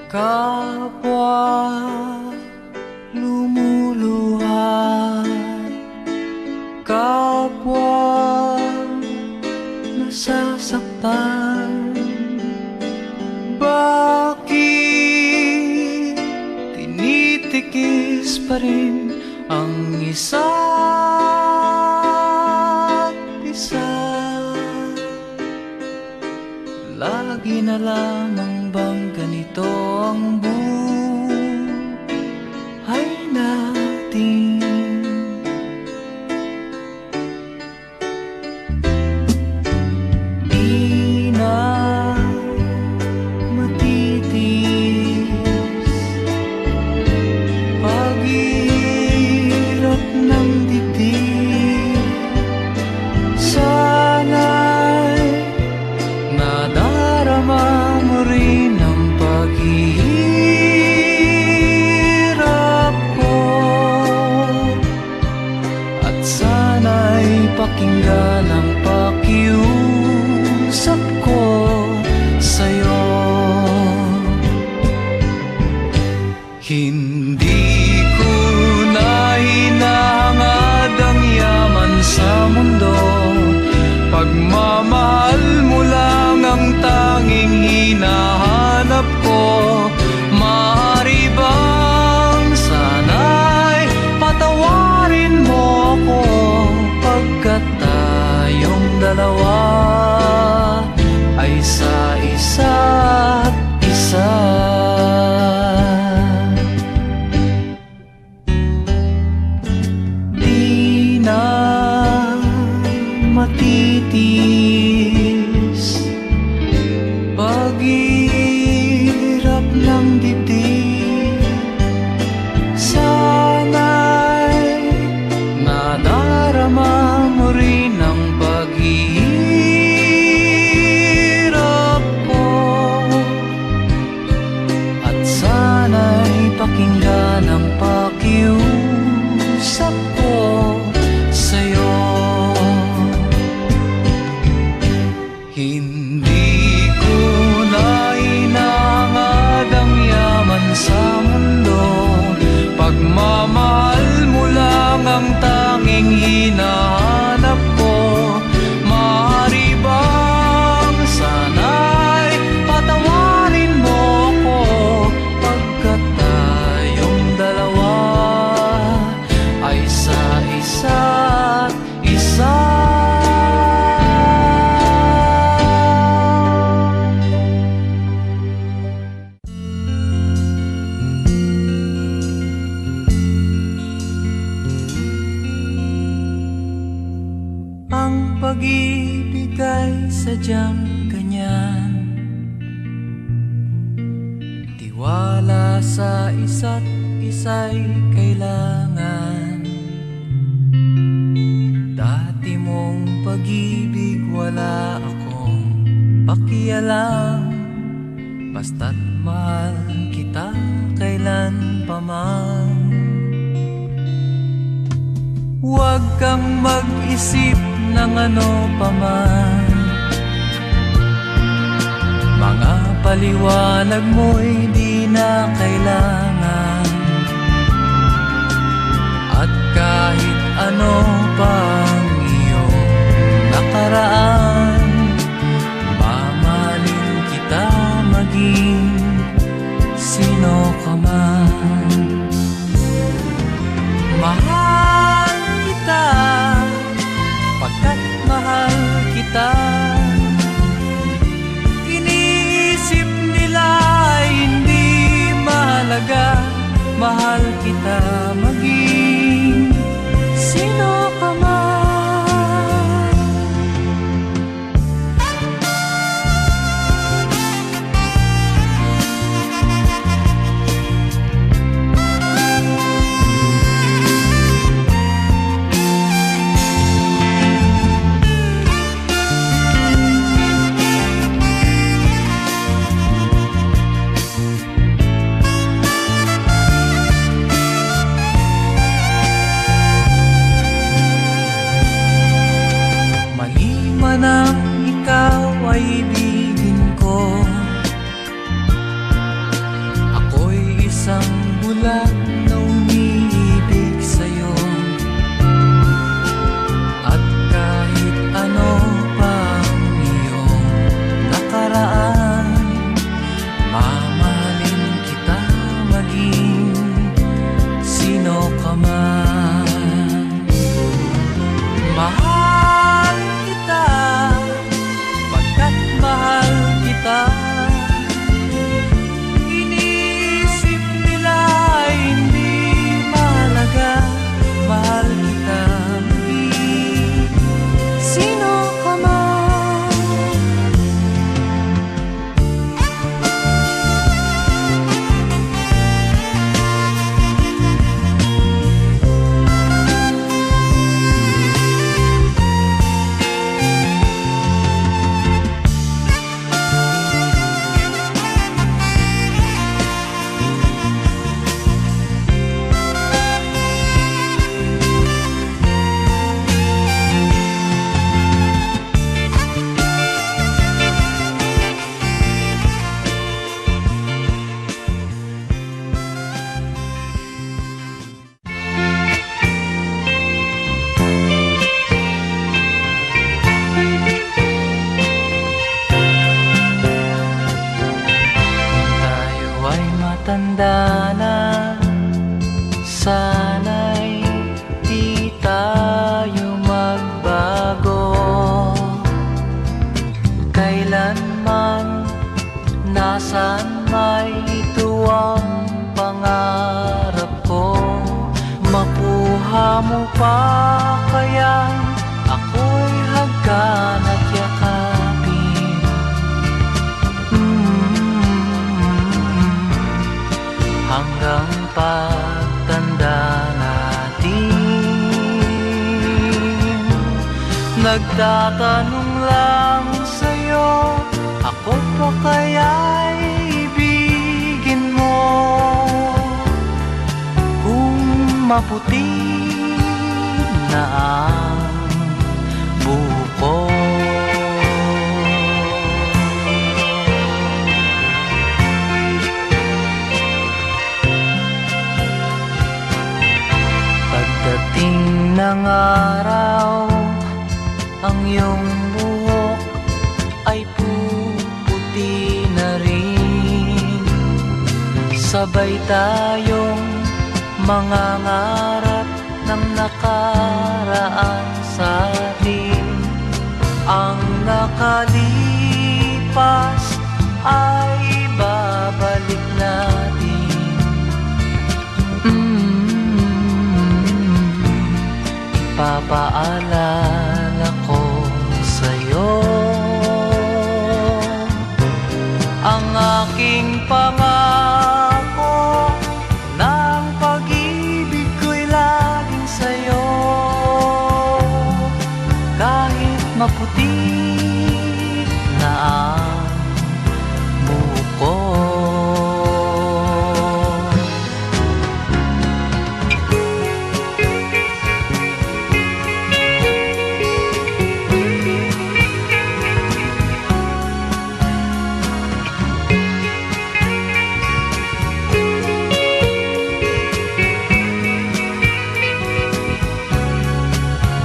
Kapwa lumuluha, kapwa nasasaktan. Bakit tinitikis pa rin ang isa't isa? Lagi na lamang bang ganito ang buhay natin? Di na matitis paghihirap ng dibdib. Sana'y nadarama mo rin ang paghihirap ko, at sana'y pakinggan ang pakiusap ko sa'yo. Hindi ko na hinahangad ang yaman sa mundo, pagmamahal mo lang ang tanging hinahanap ko. Maaari bang sana'y patawarin mo ako, pagkat tayong dalawa ay sa isa't isa. Di na matitis paghihirap ng dibdib. Sana'y nadarama mo rin ang paghihirap ko, at sana'y pakinggan ang pakiusap ko sa'yo. Hindi ko na hinahangad ang yaman sa mundo, pagmamahal mo lang ang tanging hinahanap ko. Maaari bang sana'y patawarin mo ako, pagkat tayong dalawa ay sa isa't isa. Ang pag-ibig ay sadyang ganyan, tiwala sa isa't isa'y kailangan. Dati mong pag-ibig wala akong pakialam, basta't mahal kita kailan pa man. Huwag kang mag-isip ng ano pa man, mga paliwanag mo'y di na kailangan. At kahit ano pang iyong nakaraan, mamahalin kita maging sino ka man. Mahal kita pagkat mahal kita. Iniisip nila ay hindi mahalaga, mahal kita maging sino ka man. Magtatanong lang sa'yo, ako pa kaya'y ibigin mo? Kung maputi na ang buko. Pagdating ng araw, ang iyong buhok ay puputi na rin. Sabay tayong mangangarap ng nakaraan sa atin. Ang nakalipas ay babalik natin. Ipapaalala ko sa'yo ang aking pangako, ng pag-ibig ko'y laging sa'yo. Kahit maputi na ang buko.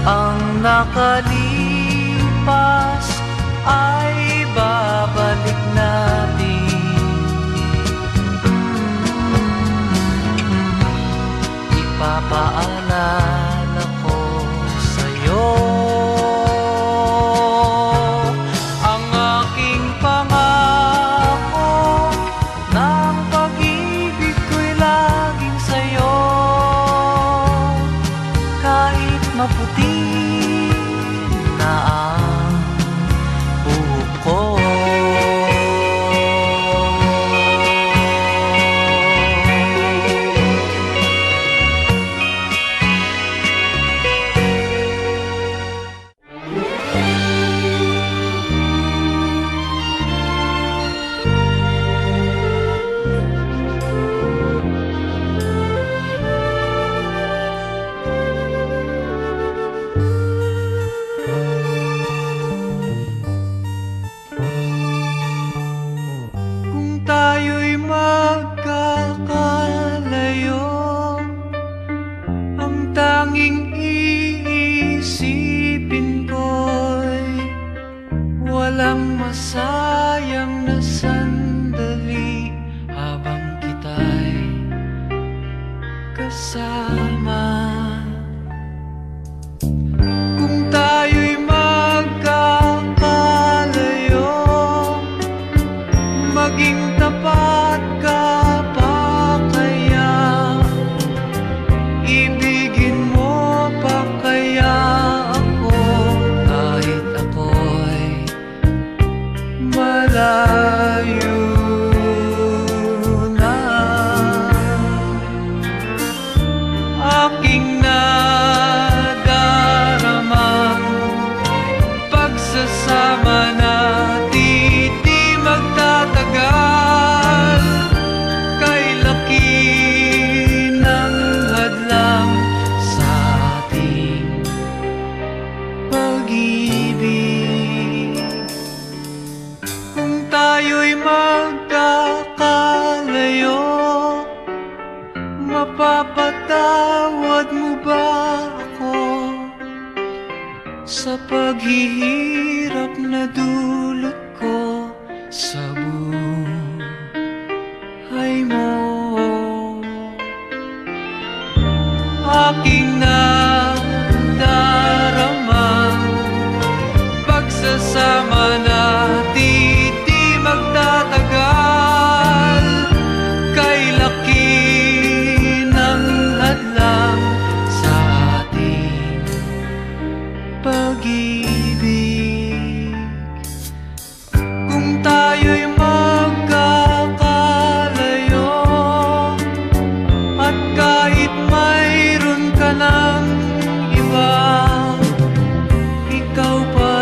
Ang nakalipas ay babalik natin. Ipapaalala ko sa'yo ang aking pangako, ng pag-ibig ko'y laging sa'yo. Kahit maputi na ang buhok ko. Tayo'y magkakalayo, ang tanging iisipin ko'y walang masayang na sandali habang kita'y kasama. Kung tayo'y magkakalayo, maging tapat ka pa kaya? Ibigin mo pa kaya ako kahit ako'y malayo na? Aking nadaramang pagsasama natin di magtatagal. Kay laki ng hadlang sa ating pag-ibig. Kung tayo'y magkakalayo, mapapatawad mo ba ako sa paghihirap na dulot ko sa buhay mo? Aking nadaramang pagsasama natin di magtatagal. Kay laki ng hadlang sa ating pag-ibig. Kung tayo'y magkakalayo, at kahit mayroon ka ng iba, ikaw pa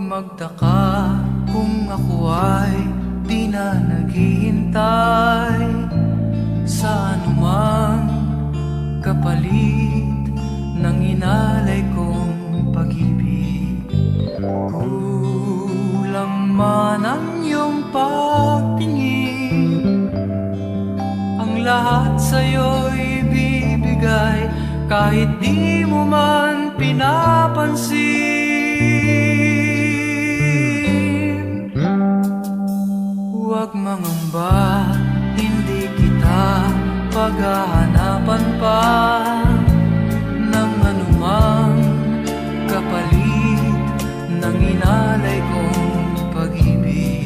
magtaka kung ako ay di na naghihintay sa anumang kapalit ng inalay kong pag-ibig. Kulang man ang iyong pagtingin, ang lahat sa'yo'y bibigay kahit di mo man pinapansin. Huwag mangamba, hindi kita paghahanapan pa ng anumang kapalit ng inalay kong pag-ibig.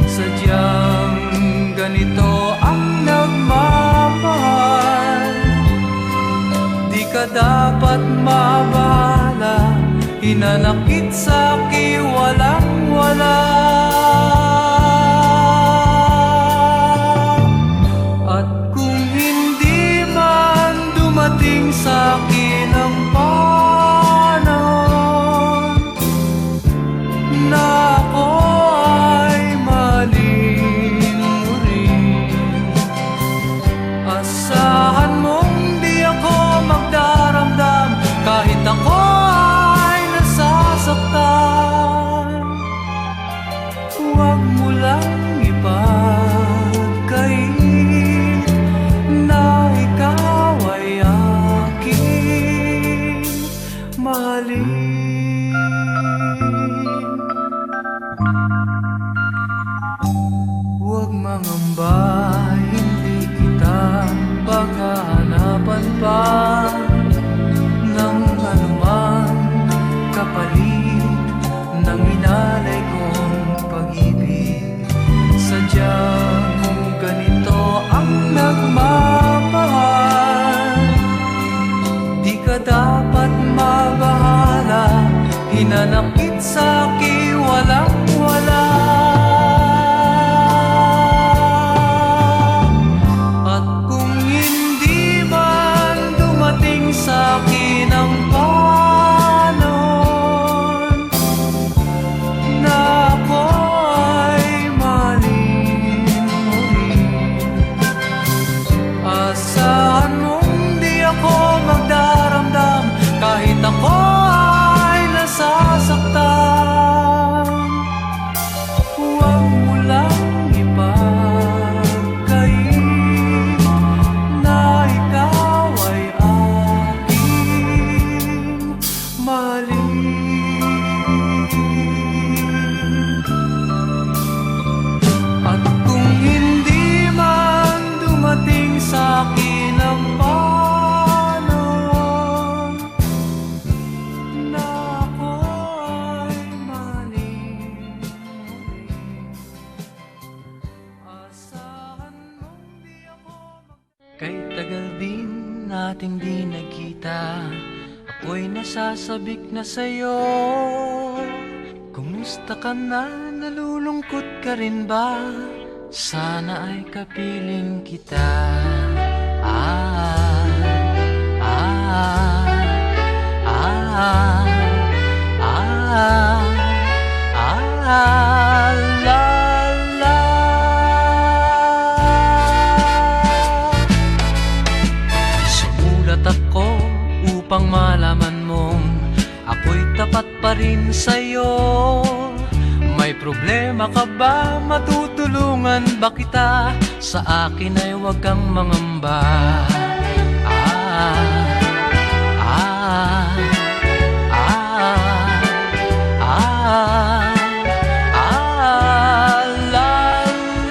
Sadyang ganito ang nagmamahal, di ka dapat mabahala, hinanakit sa'ki walang-wala. At kung hindi man dumating sa'kin ang panahon na ako ay mahalin mo rin, asahan mong di ako magdaramdam kahit ako ay nasasaktan. Huwag mo lang ipagkait na ikaw ay aking mahalin. Huwag mangamba, hindi kita paghahanapan pa ng anumang kapalit ng inalay kong pag-ibig. Sadyang ganito ang nagmamahal, di ka dapat mabahala, hinanakit sa'ki walang-wala. At kung hindi man dumating sa'kin ang panahon na ako ay mahalin mo rin, asahan mong di ako magdaramdam kahit ako ay nasasaktan. Huwag mo lang ipagkait na ikaw ay aking mahalin. At kung hindi man dumating sa'kin ang panahon na ako ay mahalin mo rin, asahan mong di ako Kay tagal din nating di nagkita, ako'y nasasabik na sa'yo. Kumusta ka na? Nalulungkot ka rin ba? Sana ay kapiling kita. Ah, ah, ah, ah, ah, la, la. Sumulat ako upang malaman mong ako'y tapat pa rin sa'yo. May problema ka ba? Matutulungan ba kita? Sa akin ay huwag kang mangamba. Ah, ah, ah, ah, ah, la,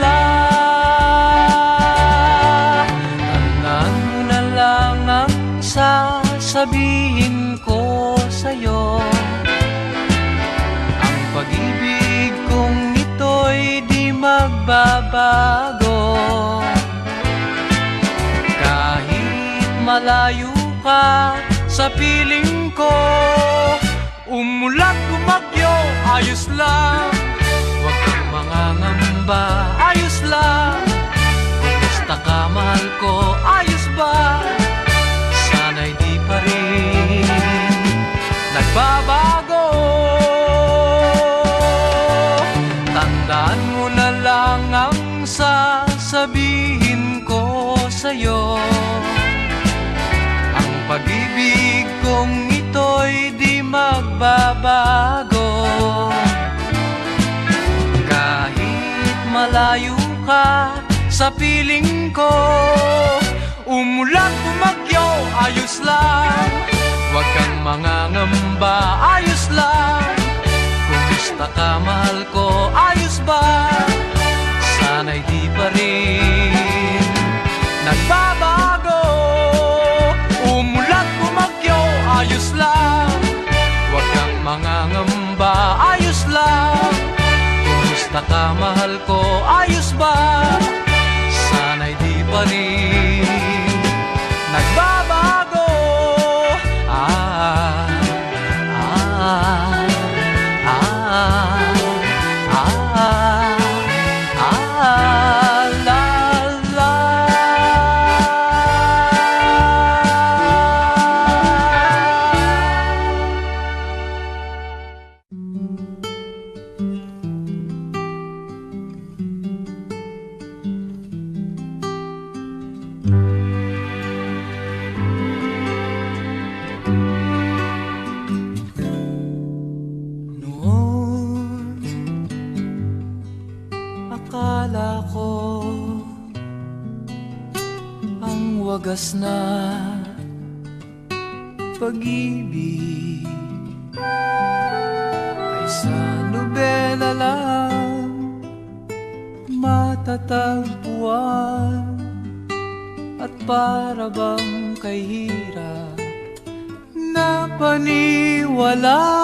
la. Tandaan mo na lang ang sasabihin ko sa'yo. Ang pag-ibig kong ito'y di magbabago. Kahit malayo ka sa piling ko, umulat bumagyo, ayos lang. Huwag kang mangangamba, ayos lang. Kumusta ka, mahal ko, ayos ba? Sana'y di pa rin nagbabago. sa piling ko. Umulan, bumagyo, ayos lang. Huwag kang mangangamba, ayos lang. Kumusta ka, mahal ko, ayos ba? Sana'y di pa rin nagbabago. Umulan, bumagyo, ayos lang. Huwag kang mangangamba, ayos lang. Kumusta ka, mahal ko, ayos ba? Sana'y di pa rin nagbabago. Ah, ah, ah, ah, ah, la, la. Akala ko ang wagas na pag-ibig ay sa nobela lang matatagpuan, at para bang kay hirap na paniwalaan.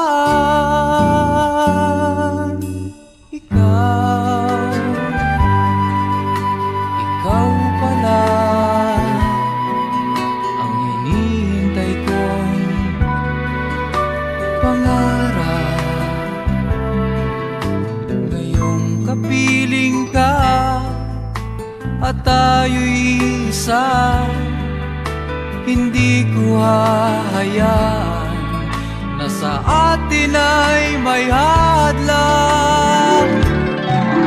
Ikaw pala ang hinihintay kong pangarap. Ngayong kapiling ka at tayo'y isa, hindi ko hahayaan na sa atin ay may hadlang.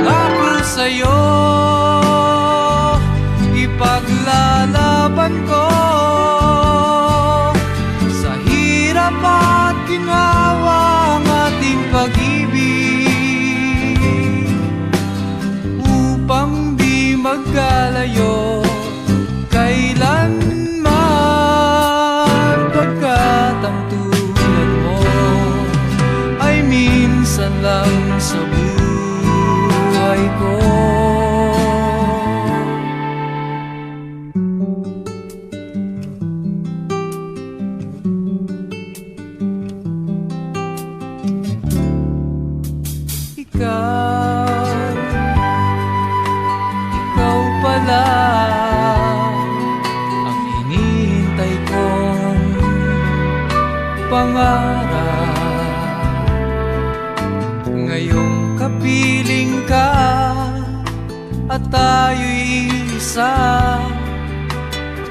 Ako sa'yo, ipaglalaban ko sa hirap at ginhawa ang ating pag-ibig, upang di magkalayo kailanman, pagkat ang tulad mo ay minsan lang sa buhay ko. Ikaw pala ang hinihintay kong pangarap. Ngayong kapiling ka at tayo'y isa,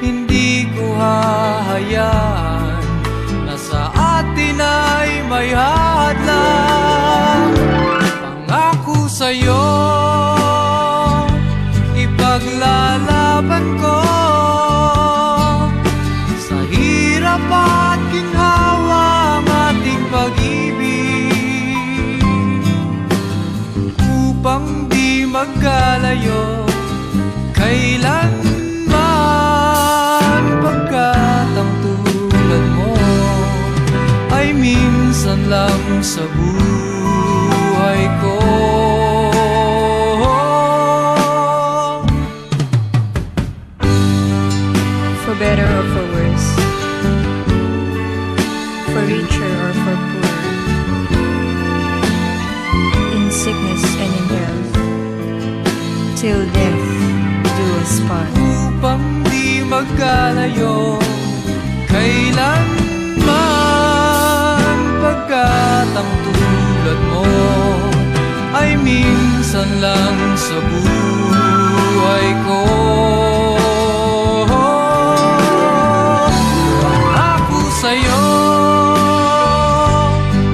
hindi ko hahayaan na sa atin ay may hadlang. Pangako sa'yo, ipaglalaban ko sa hirap at ginhawa ang ating pag-ibig, upang di magkalayo kailanman, pagkat ang tulad mo ay minsan lang sa buhay ko. For better or for worse, for richer or for poor, in sickness and in health, till death do us part. Upang di magkalayo kailanman, pagkat ang tulad mo ay minsan lang sa buhay ko. Ako sa'yo,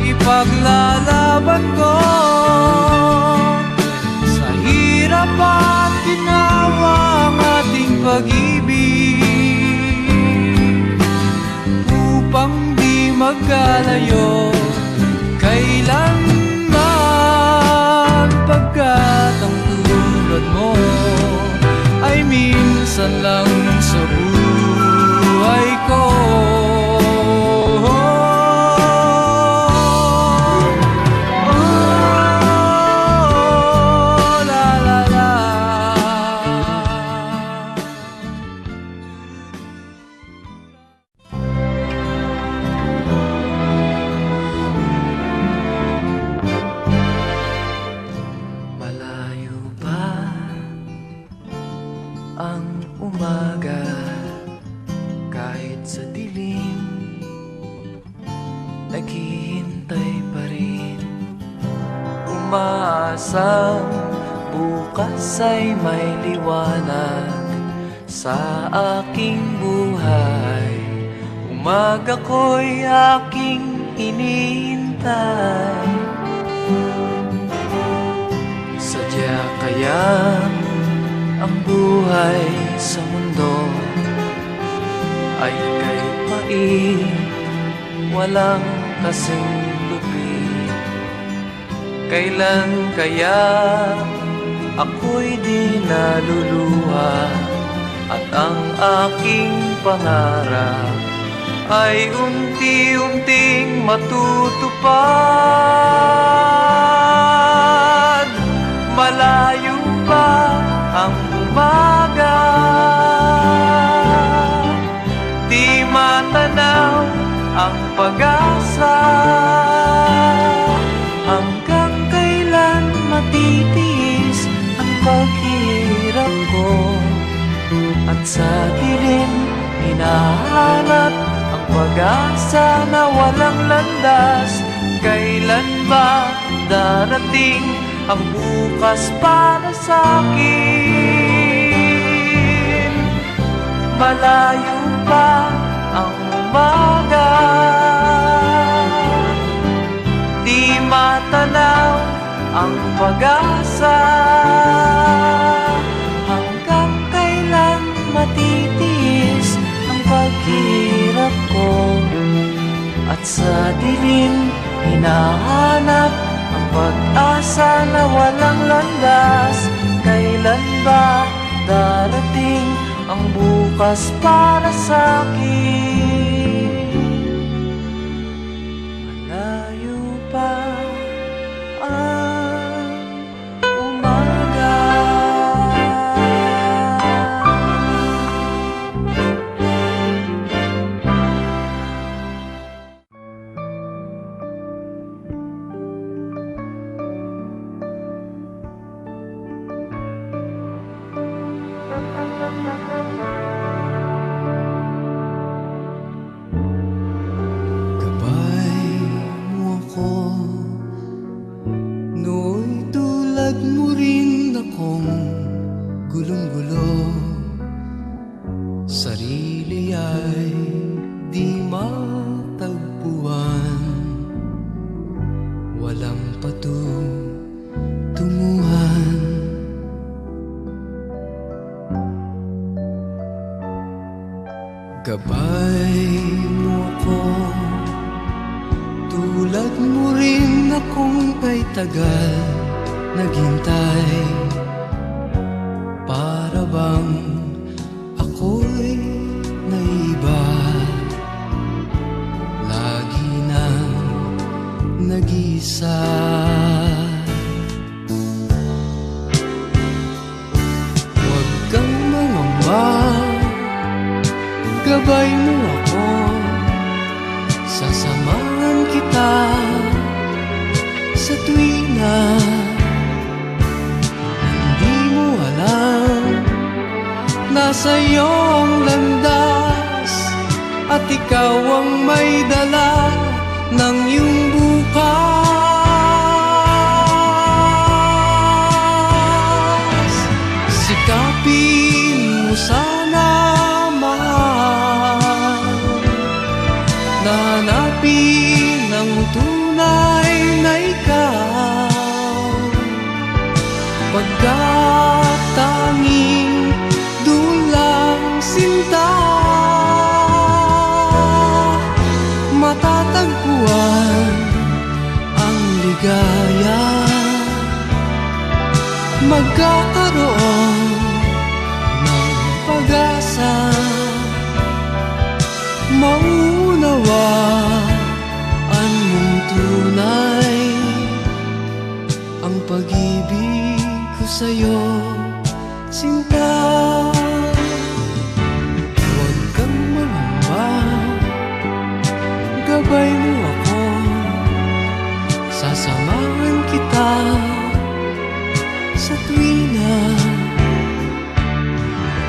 ipaglalaban ko sa hirap at ginawa ang ating pag-ibig, upang di magkalayo kailanman, pagkat ang tulad mo minsan lang sa buhay ko. Oh, la la la. Malayo pa ang umaga, kahit sa dilim naghihintay pa rin. Umaasang bukas ay may liwanag sa aking buhay. Umaga ko'y aking iniintay. Sadya kaya ang buhay sa mundo ay kay pait, walang kasing lupit. Kailan kaya ako'y di naluluha at ang aking pangarap ay unti-unting matutupad. Malayo pa ang umaga, di matanaw ang pag-asa. Hanggang kailan matitiis ang paghihirap ko, at sa dilim hinahanap ang pag-asa na walang landas. Kailan ba darating ang bukas para sa'kin? Malayo pa ang umaga, di matanaw ang pag-asa. Hanggang kailan matitiis ang paghirap ko, at sa dilim hinahanap ang pag-asa na walang landas. Kailan ba darating ang bukas para sa'kin? Malayo pa ang umaga. Gabay mo ako, nooy tulad mo rin akong gulong-gulo. Sarili ay di matagpuan, walang patutunguhan. Gabay mo ako, tulad mo rin akong kay tagal naghintay. Para bang ako'y naiba, lagi nang nag-isa. Huwag kang mangamba, gabay mo ako, sasamahan kita sa tuwina. Hindi mo alam, nasa iyo ang landas, at ikaw ang may dala ng iyong bukas. Sikapin mo sana, hanapin ang tunay na ikaw, pagkat tanging dulang sinta matatagpuan ang ligaya. Magkakaroon ng gabay mo ako, sasamahan kita sa tuwina.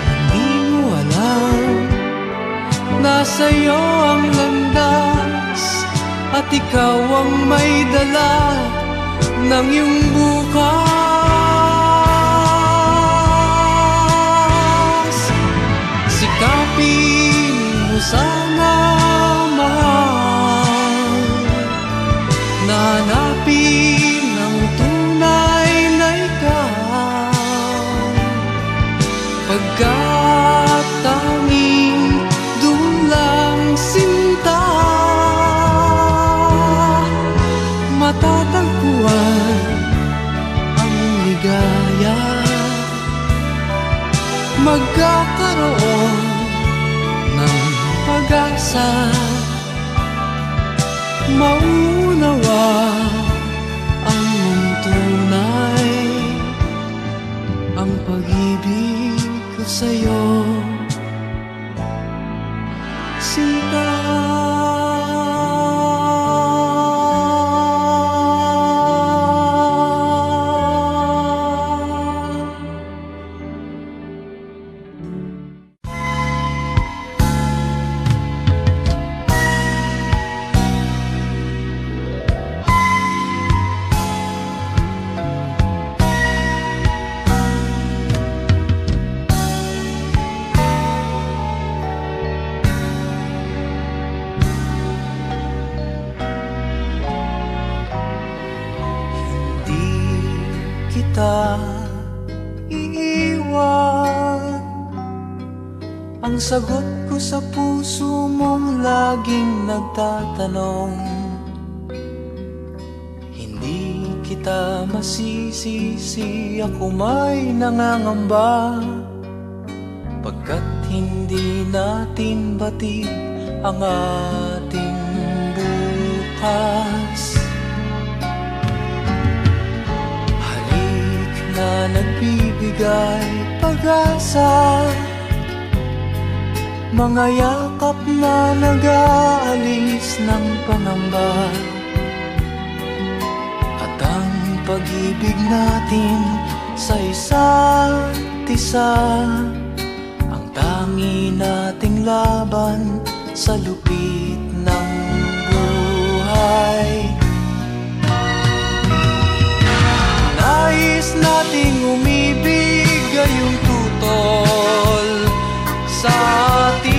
Hindi mo alam, nasa'yo ang landas, at ikaw ang may dala ng iyong bukas. Sikapin mo sana, mahal, na hanapin ang tunay na ikaw, pagkat tanging dulang sinta matatagpuan ang ligaya. Magkakaroon ng pag-asa, maunawa ang tunay, ang pag-ibig ko sa'yo, sinta. Kita iiwan, ang sagot ko sa puso mong laging nagtatanong. Hindi kita masisisi, ako may nangangamba, pagkat hindi natin batid ang ating bukas. Na nagbibigay pag-asa, mga yakap na nag-aalis ng pangamba, at ang pag-ibig natin sa isa't isa, ang tangi nating laban sa lupit ng buhay. Nais nating umibig, gayong tutol sa atin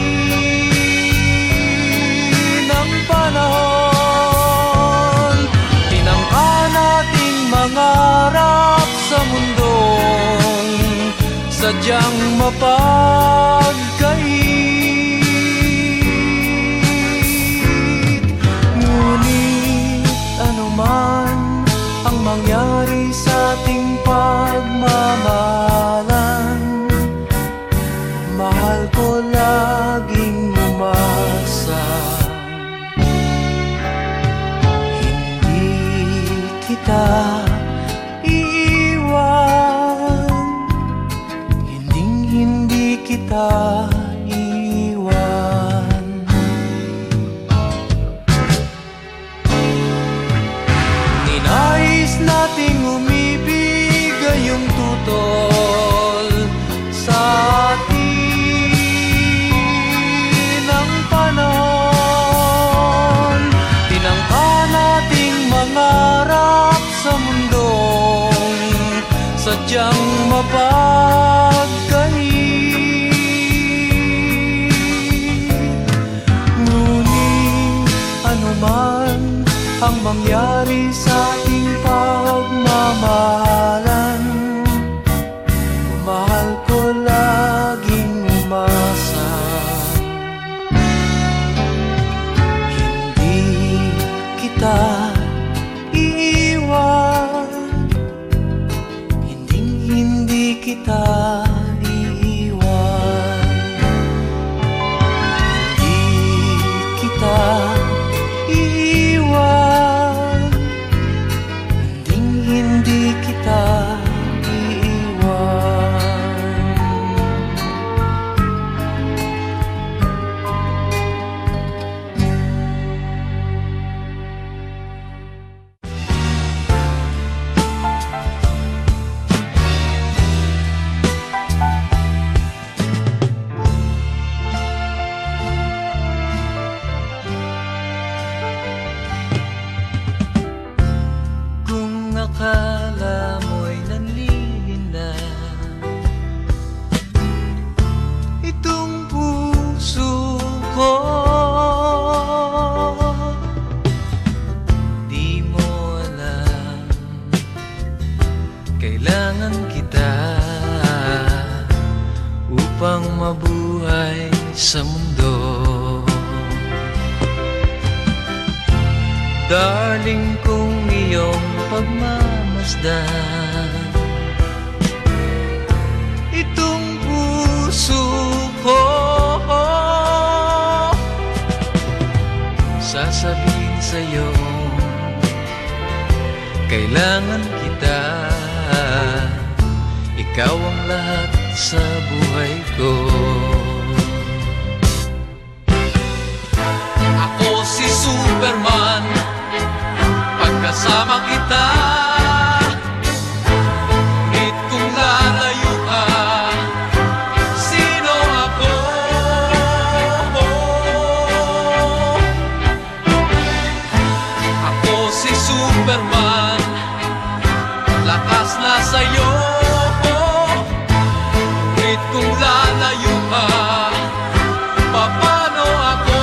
ang panahon. Tinangka nating mangarap sa mundong sadyang mapagkait. Ngunit anuman ang mangyari sa ating pagmamahalan, mahal ko laging umasa. Hindi kita iiwan, hindi kita iiwan. Ninais nating umibig, gayong tutol sa atin ang panahon. Tinangka nating mangarap sa mundong sadyang mapagkait. Ngunit anuman ang mangyari sa ating pagmamahalan, mahal ko laging umasa. Hindi kita iiwan, hindi kita iiwan. Hindi kita iiwan, hindi kita iiwan. Darling kong iyong pagmamasdan, itong puso ko sasabihin sa'yo, kailangan kita. Ikaw ang lahat sa buhay ko. Ako si Superman, pagkasama kita. Ngunit kung lalayo ka, sino ako? Ako si Superman, lakas na sa'yo. Ngunit kung lalayo ka, paano ako?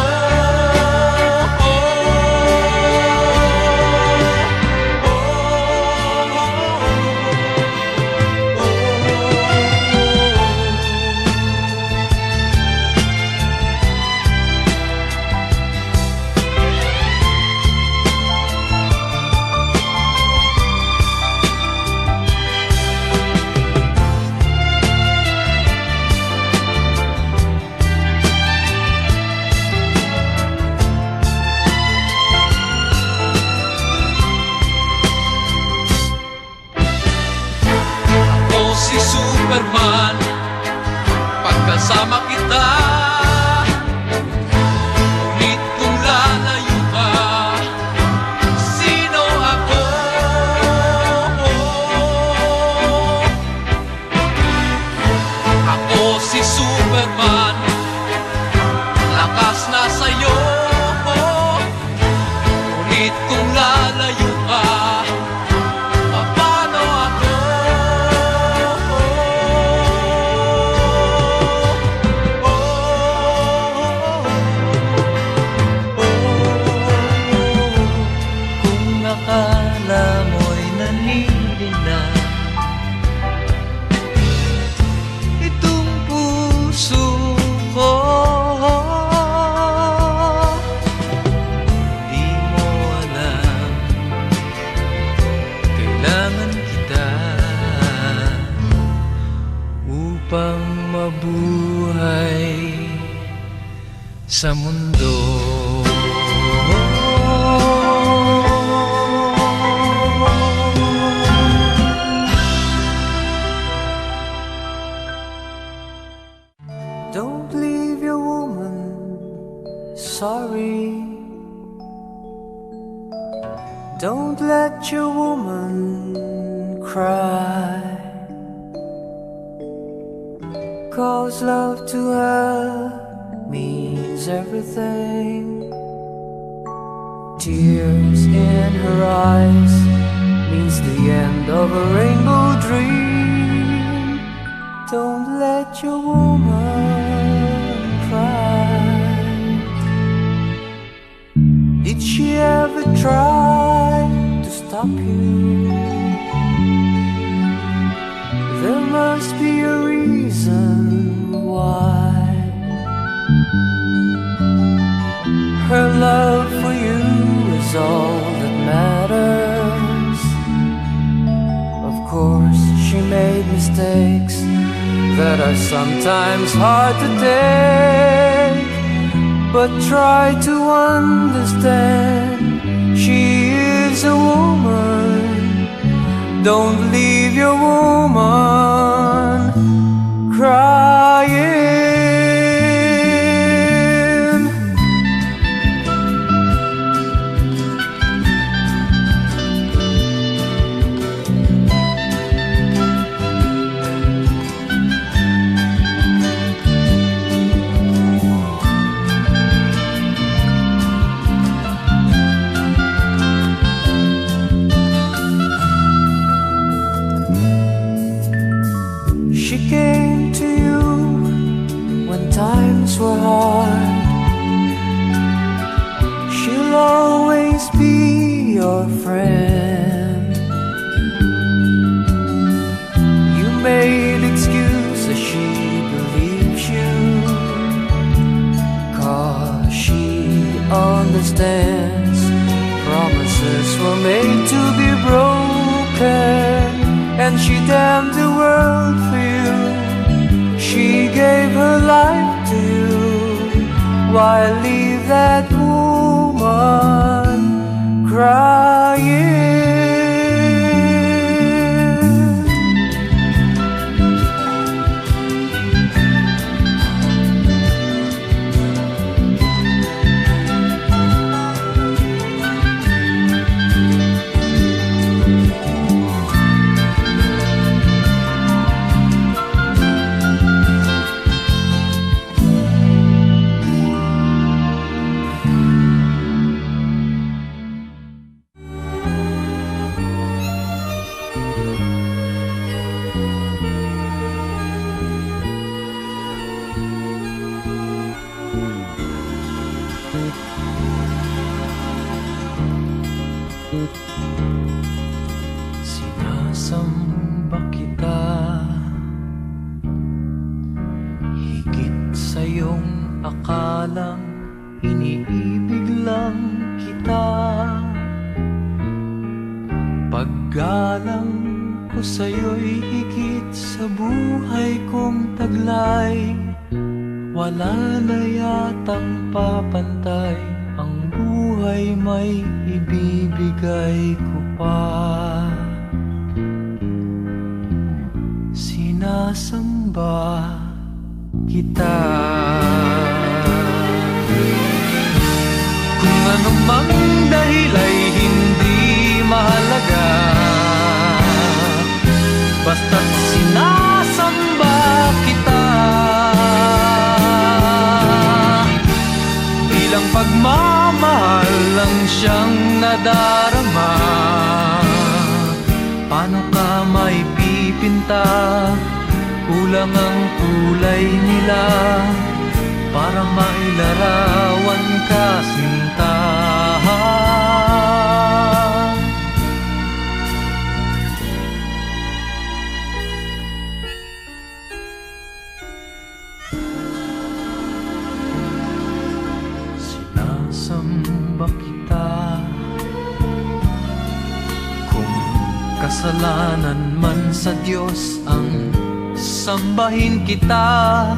Si Superman, pagkasama kita. Ngunit kung lalayo ka, sino ako? Ako si Superman, lakas na sa'yo. Ngunit kung lalayo ka, paano ako? Akala mo'y nanilina, itong puso ko. Di mo alam, kailangan kita upang mabuhay sa mundo. Don't leave your woman, sorry. Don't let your woman cry, 'cause love to her means everything. Tears in her eyes means the end of a rainbow dream. Don't let your woman cry. Did she ever try to stop you? There must be a reason why. Her love for you is all that matters. Of course, she made mistakes that are sometimes hard to take, but try to understand, she is a woman. Don't leave your woman crying. She came to you when times were hard. She'll always be your friend. You made excuses, she believes you, 'cause she understands. Promise promises were made to be broken, and she damned the world for you. She gave her life to you. Why leave that woman crying? Sinasamba kita, higit sa iyong akalang iniibig lang kita. Paggalang ko sa'yo'y higit sa buhay kong taglay. Wala na yatang papantay, ang buhay may ibibigay ko pa. Sinasamba kita. Kung anumang dahil ay hindi mahalaga, basta't sinasamba kita. Bilang pagmamahal lang siyang nadarama. Paano ka may pipinta? Kulang ang kulay nila para mailarawan ka, sinta. Sinasamba kita. Kung kasalanan man sa Diyos ang sambahin kita,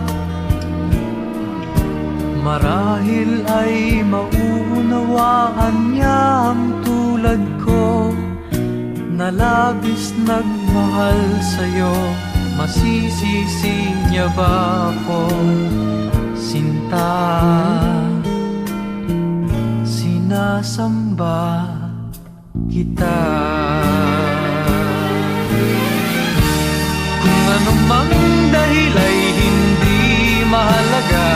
marahil ay mauunawaan niya ang tulad ko na labis nagmahal sa'yo. Masisisi niya ba ako, sinta? Sinasamba kita. Kung anumang dahil ay hindi mahalaga,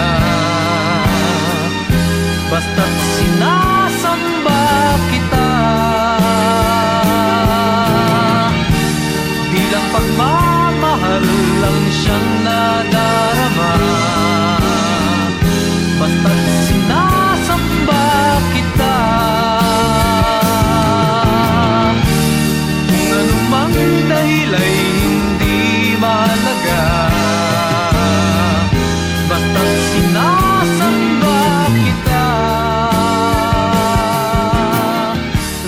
basta't sinasamba kita. Bilang pagmamahal lang siyang nadarama, basta't sinasamba kita. Kung anumang dahil ay hindi mahalaga, basta't sinasamba kita.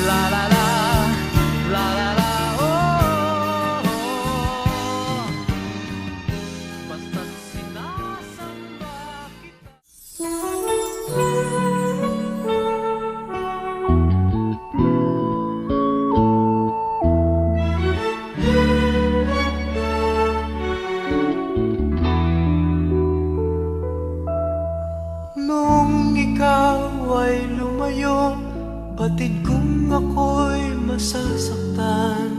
La la la, la la la, oh, oh. Basta't sinasamba kita. Nung ikaw ay lumayo, batid kong ako'y masasaktan.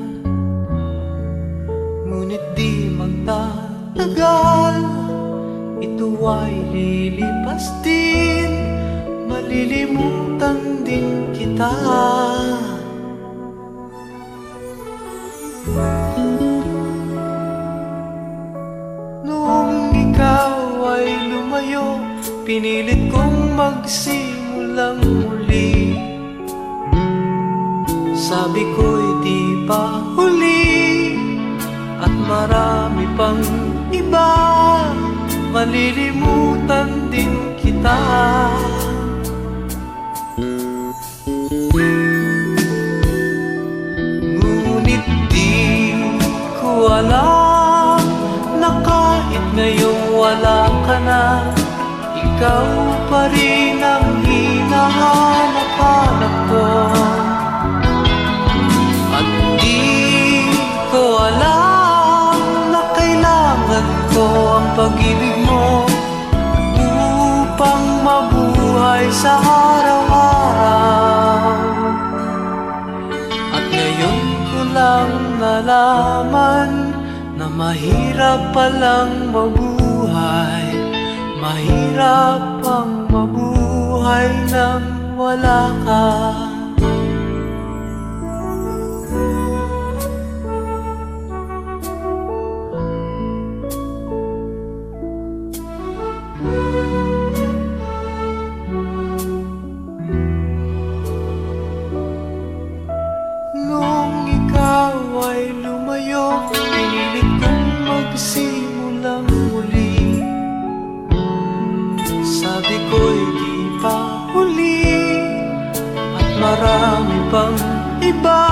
Ngunit di magtatagal, ito ay lilipas din. Malilimutan din kita. Nung ikaw ay lumayo, pinilit kong magsimulang muli. Sabi ko'y di pa huli, at marami pang iba. Malilimutan din kita. ikaw pa rin ang hinahanap-hanap ko. At di ko alam na kailangan ko ang pag-ibig mo upang mabuhay sa araw-araw. At ngayon ko lang nalaman na mahirap palang mabuhay, mahirap ang mabuhay nang wala ka. Nung ikaw ay lumayo, pinilit kong magsimulang muli. Sabi ko'y di pa huli, at marami pang iba,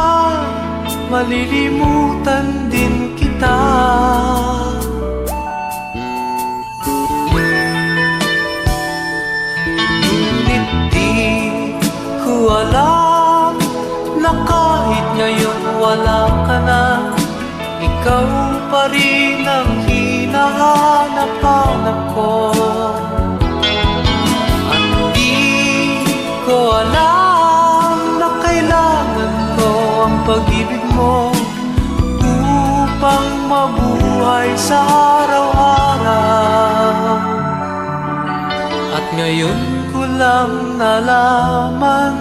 malilimutan din kita. Ngunit di ko alam na kahit ngayon wala ka na, ikaw pa rin ang hinahanap-hanap ko. At di ko alam na kailangan ko ang pag-ibig mo upang mabuhay sa araw-araw. At ngayon ko lang nalaman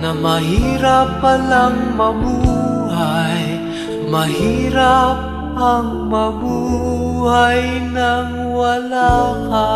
na mahirap palang mabuhay, mahirap ang mabuhay nang wala ka.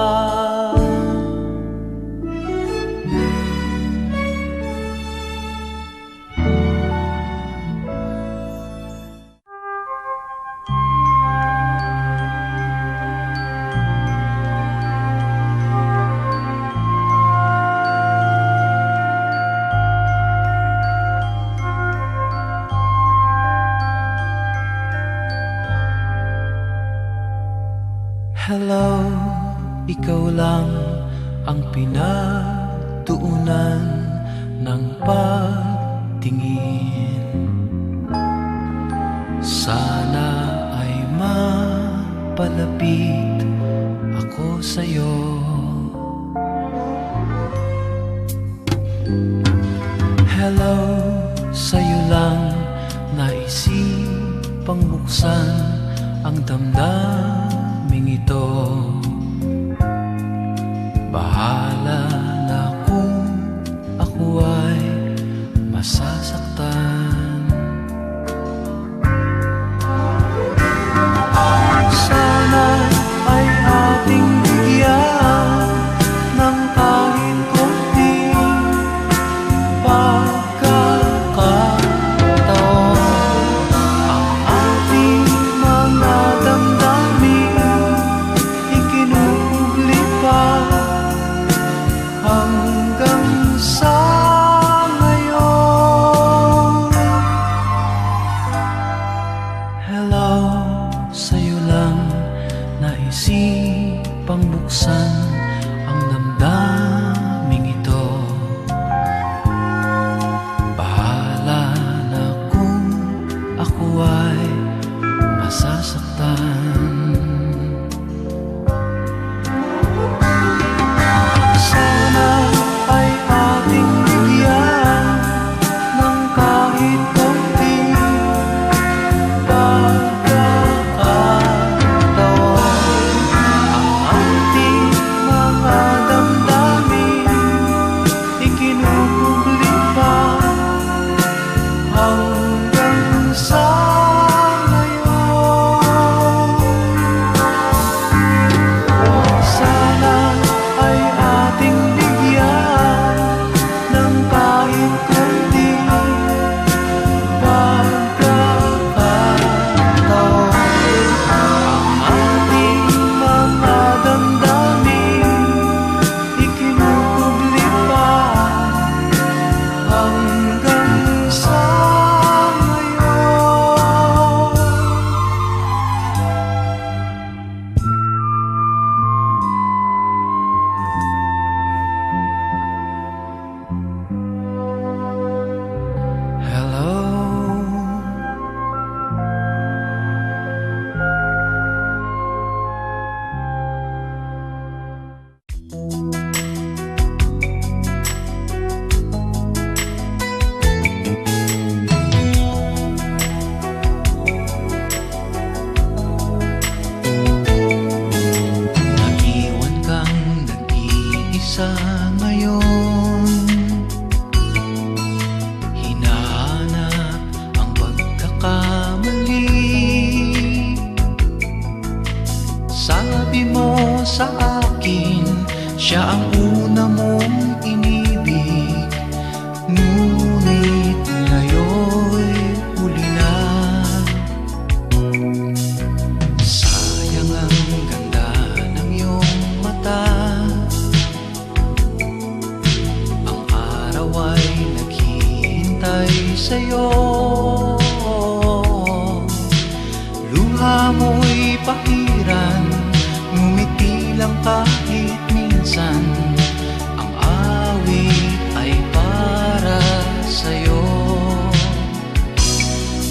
Hello, ikaw lang ang pinagtuunan ng pagtingin. Sana ay mapalapit ako sa'yo. Hello, sa'yo lang naisipang buksan ang damdamin ito. Bahala na kung ako ay masasaktan. Sana ay ating bigyan ng kahit konting pagkakataon. Ang ating mga damdamin ikinubli pa hanggang sa ngayon. Hello. Naiwan kang nag-iisa ngayon, hinahanap ang pagkakamali. Sabi mo sa akin, siya ang una mong inibig, ngunit ngayon'y huli na. Sayang ang ganda ng iyong mata, ang araw ay naghihintay sa'yo. Luha mo'y pahiran, ngumiti lang kahit minsan. Ang awit ay para sa'yo.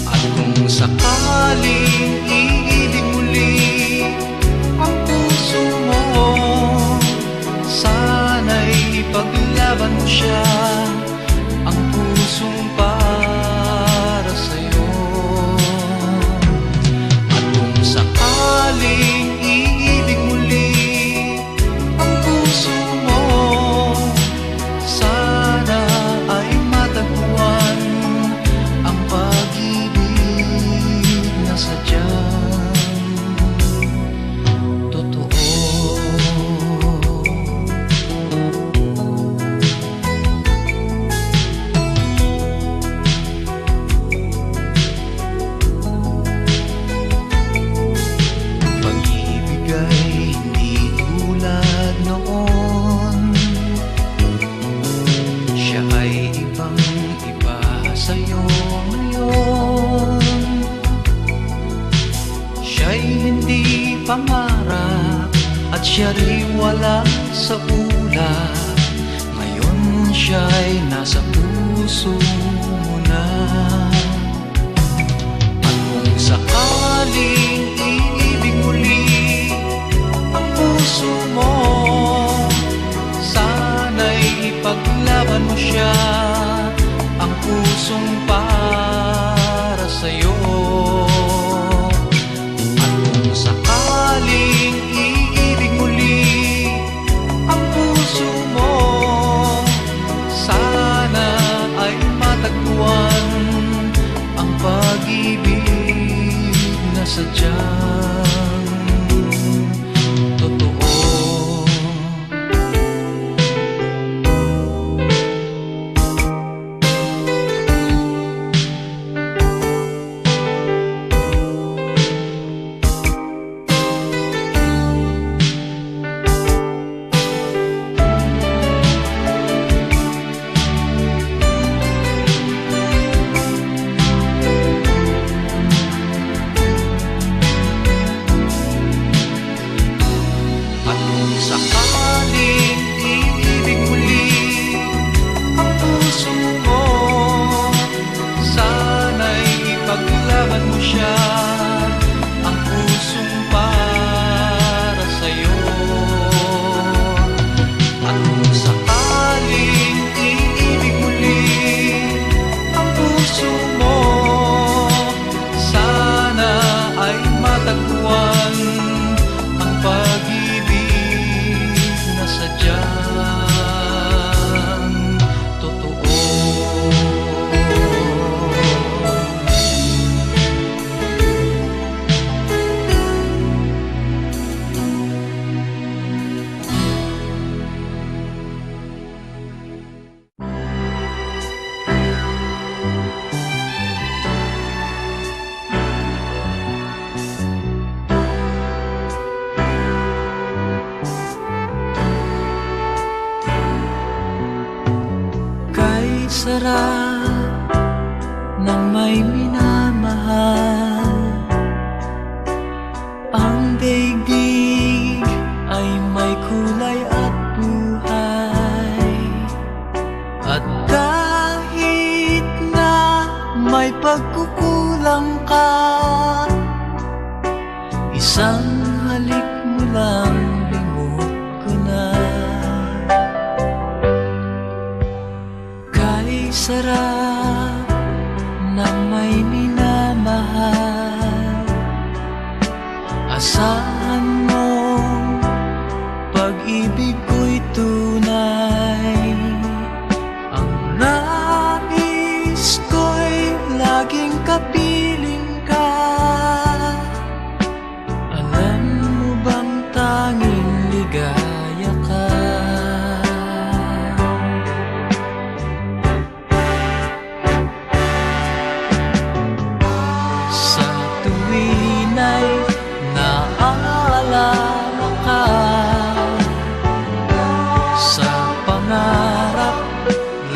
At kung sakaling iibig muli ang puso mo, sana'y ipaglaban mo siya, ang pusong para sa'yo. At kung sakaling iibig muli ang puso mo, sana ay matagpuan ang pag-ibig na sadyang totoo. Pag-ibig ay hindi tulad noon, siya ay ibang-iba sa'yo ngayon. Siya'y hindi pangarap at siya rin wala sa ulap. Ngayon siya'y nasa puso mo na. At kung sakaling iibig muli ang puso mo, sana'y ipaglaban mo siya, ang pusong para sa'yo. At kung sakaling iibig muli ang puso mo, sana ay matagpuan ang pag-ibig na sadyang totoo. At kung sakaling iibig muli ang puso mo, sana'y ipaglaban mo siya, ang pusong para sa'yo. At kung sakaling iibig muli ang puso mo, sana ay matagpuan ang pag-ibig na sadyang totoo. Kay sarap ng may minamahal, ang daigdig ay may kulay at buhay. At kahit na may pagkukulang ka, isang halik mo lang limot ko na. Kay sarap ng may minamahal, asahan mo pag-ibig ko'y tunay. Ang nais ko'y laging kapiling ka. Alam mo bang tanging ligaya ka? Sa tuwin ay naaalala ka, sa pangarap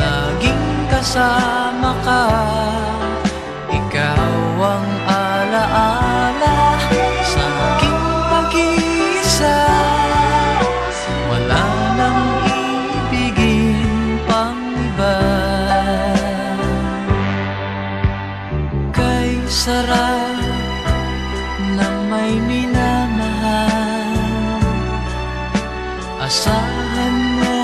laging kasama ka. Ikaw ang alaala sa aking pag-iisa. Wala nang ibigin pang iba. Kay sarap ng may minamahal, asahan mo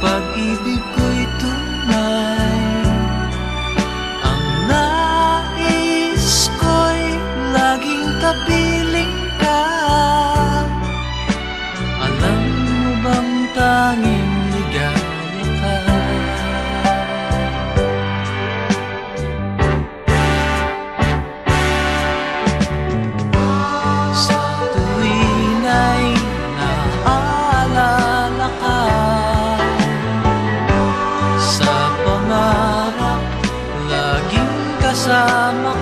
pag-ibig ko'y tunay. Ang nais ko'y laging kapiling ka. Alam mo bang tanging ligaya ka? Sa tuwin ay naaalala ka, sa pangarap laging kasama